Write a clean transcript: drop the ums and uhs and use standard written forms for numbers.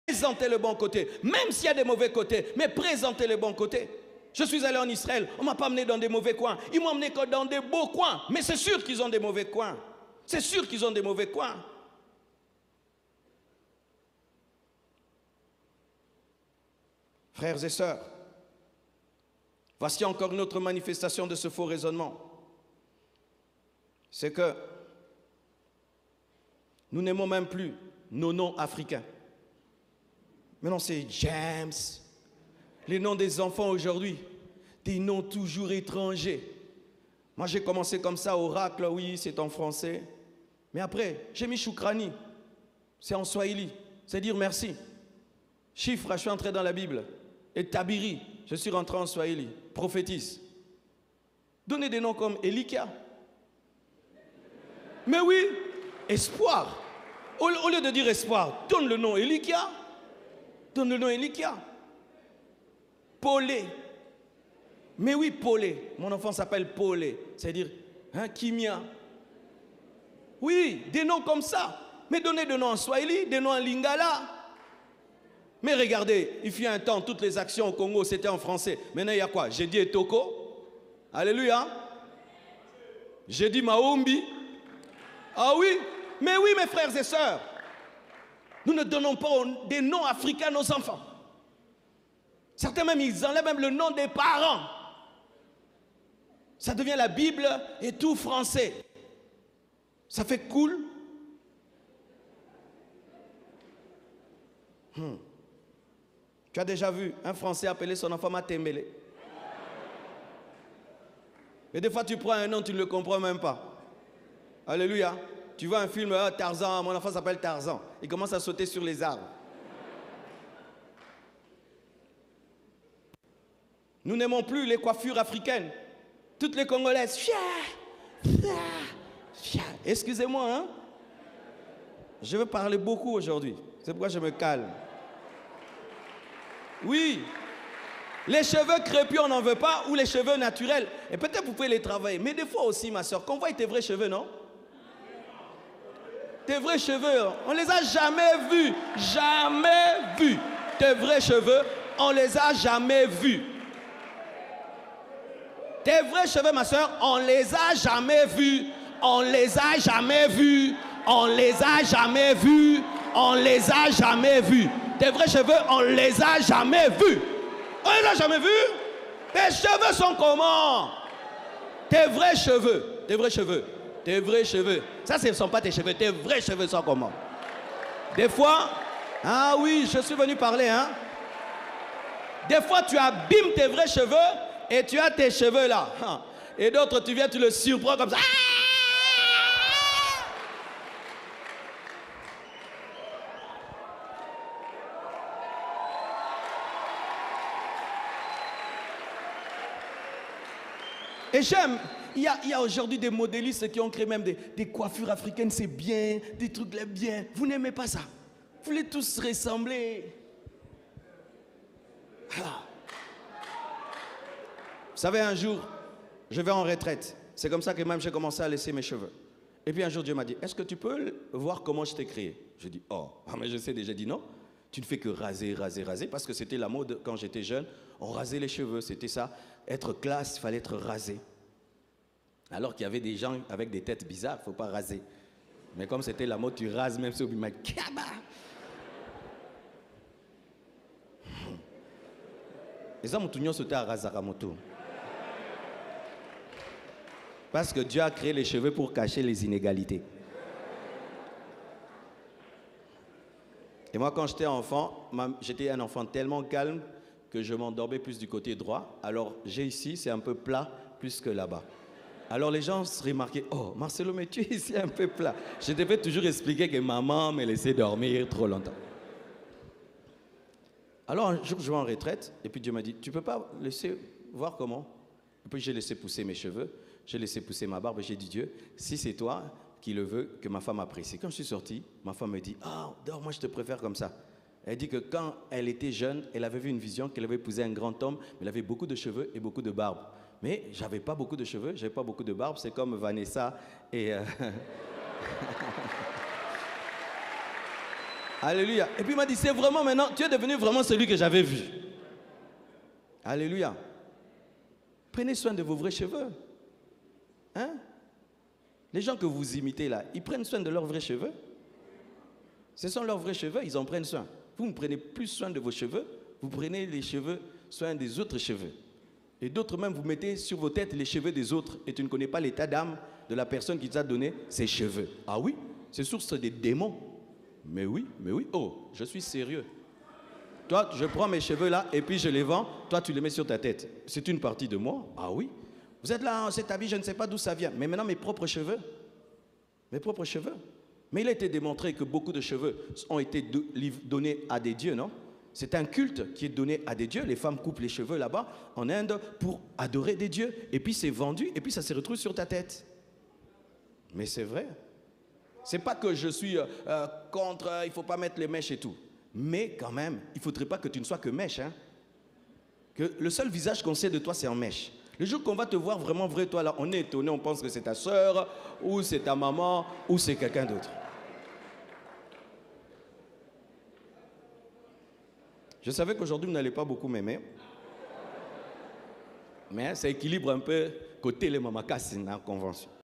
présentez le bon côté. Même s'il y a des mauvais côtés, mais présentez le bon côté. Je suis allé en Israël, on ne m'a pas amené dans des mauvais coins. Ils m'ont amené dans des beaux coins. Mais c'est sûr qu'ils ont des mauvais coins. C'est sûr qu'ils ont des mauvais coins. Frères et sœurs, voici encore une autre manifestation de ce faux raisonnement. C'est que nous n'aimons même plus nos noms africains. Maintenant, c'est James. Les noms des enfants aujourd'hui, des noms toujours étrangers. Moi, j'ai commencé comme ça, Oracle, oui, c'est en français. Mais après, j'ai mis Shukrani. C'est en Swahili. C'est dire merci. Chiffre, je suis entré dans la Bible. Et Tabiri, je suis rentré en Swahili. Prophétise. Donnez des noms comme Elikia. Mais oui, espoir. Au lieu de dire espoir, donne le nom Elikia. Donne le nom Elikia. Polé. Mais oui, Polé. Mon enfant s'appelle Polé. C'est-à-dire, Kimia. Oui, des noms comme ça. Mais donnez des noms en Swahili, des noms en Lingala. Mais regardez, il fut un temps, toutes les actions au Congo, c'était en français. Maintenant, il y a quoi? J'ai dit Etoko. Alléluia. J'ai dit Maombi. Ah oui, mais oui, mes frères et sœurs. Nous ne donnons pas des noms africains à nos enfants. Certains même, ils enlèvent même le nom des parents. Ça devient la Bible et tout français. Ça fait cool. Tu as déjà vu un Français appeler son enfant Matembele? Mais des fois, tu prends un nom, tu ne le comprends même pas. Alléluia. Tu vois un film, Tarzan, mon enfant s'appelle Tarzan. Il commence à sauter sur les arbres. Nous n'aimons plus les coiffures africaines. Toutes les Congolaises. Excusez-moi, hein. Je veux parler beaucoup aujourd'hui. C'est pourquoi je me calme. Oui. Les cheveux crépus, on n'en veut pas, ou les cheveux naturels. Et peut-être vous pouvez les travailler. Mais des fois aussi, ma soeur, qu'on voit tes vrais cheveux, non? Tes vrais cheveux, on les a jamais vus. Jamais vus. Tes vrais cheveux, on les a jamais vus. Tes vrais cheveux, ma soeur, on les a jamais vus. On les a jamais vus. On les a jamais vus. On les a jamais vus. Tes vrais cheveux, on les a jamais vus. On les a jamais vus. Tes cheveux sont comment? Tes vrais cheveux. Tes vrais cheveux. Tes vrais cheveux. Ça, ce ne sont pas tes cheveux. Tes vrais cheveux sont comment? Des fois, ah oui, je suis venu parler, hein. Des fois, tu abîmes tes vrais cheveux et tu as tes cheveux là. Et d'autres, tu viens, tu le surprends comme ça. Et j'aime, il y a aujourd'hui des modélistes qui ont créé même des coiffures africaines, c'est bien, des trucs là bien. Vous n'aimez pas ça? Vous voulez tous ressembler. Vous savez, un jour, je vais en retraite. C'est comme ça que même j'ai commencé à laisser mes cheveux. Et puis un jour, Dieu m'a dit, est-ce que tu peux voir comment je t'ai créé? Je dis, oh, mais je sais déjà. Dit non. Tu ne fais que raser, raser, raser, parce que c'était la mode quand j'étais jeune. On rasait les cheveux, c'était ça. Être classe, il fallait être rasé. Alors qu'il y avait des gens avec des têtes bizarres, il ne faut pas raser. Mais comme c'était la mode, tu rases même sur le Kaba. Les hommes ont sauté à Razaramoto. Parce que Dieu a créé les cheveux pour cacher les inégalités. Et moi, quand j'étais enfant, j'étais un enfant tellement calme que je m'endormais plus du côté droit. Alors, j'ai ici, c'est un peu plat, plus que là-bas. Alors, les gens se remarquaient, oh, Marcelo, mais tu es ici un peu plat. Je devais toujours expliquer que maman me laissait dormir trop longtemps. Alors, un jour, je vais en retraite, et puis Dieu m'a dit, tu ne peux pas laisser voir comment? Et puis, j'ai laissé pousser mes cheveux, j'ai laissé pousser ma barbe, et j'ai dit, Dieu, si c'est toi qui le veux, que ma femme apprécie. Quand je suis sorti, ma femme me dit, ah, dors, moi je te préfère comme ça. Elle dit que quand elle était jeune, elle avait vu une vision qu'elle avait épousé un grand homme, mais il avait beaucoup de cheveux et beaucoup de barbe. Mais j'avais pas beaucoup de cheveux, j'avais pas beaucoup de barbe, c'est comme Vanessa et... Alléluia. Et puis il m'a dit, c'est vraiment maintenant, tu es devenu vraiment celui que j'avais vu. Alléluia. Prenez soin de vos vrais cheveux. Hein? Les gens que vous imitez là, ils prennent soin de leurs vrais cheveux. Ce sont leurs vrais cheveux, ils en prennent soin. Vous ne prenez plus soin de vos cheveux, vous prenez les cheveux, soin des autres cheveux. Et d'autres même, vous mettez sur vos têtes les cheveux des autres et tu ne connais pas l'état d'âme de la personne qui t'a donné ses cheveux. Ah oui, c'est source des démons. Mais oui, oh, je suis sérieux. Toi, je prends mes cheveux là et puis je les vends, toi tu les mets sur ta tête. C'est une partie de moi. Ah oui. Vous êtes là, cet habit, je ne sais pas d'où ça vient. Mais maintenant, mes propres cheveux. Mes propres cheveux. Mais il a été démontré que beaucoup de cheveux ont été donnés à des dieux, non? C'est un culte qui est donné à des dieux. Les femmes coupent les cheveux là-bas, en Inde, pour adorer des dieux. Et puis c'est vendu, et puis ça se retrouve sur ta tête. Mais c'est vrai. C'est pas que je suis contre, il ne faut pas mettre les mèches et tout. Mais quand même, il ne faudrait pas que tu ne sois que mèche. Hein? Que le seul visage qu'on sait de toi, c'est en mèche. Le jour qu'on va te voir vraiment vrai, toi là, on est étonné, on pense que c'est ta soeur, ou c'est ta maman, ou c'est quelqu'un d'autre. Je savais qu'aujourd'hui, vous n'allez pas beaucoup m'aimer. Mais ça équilibre un peu côté les mamakas dans la convention.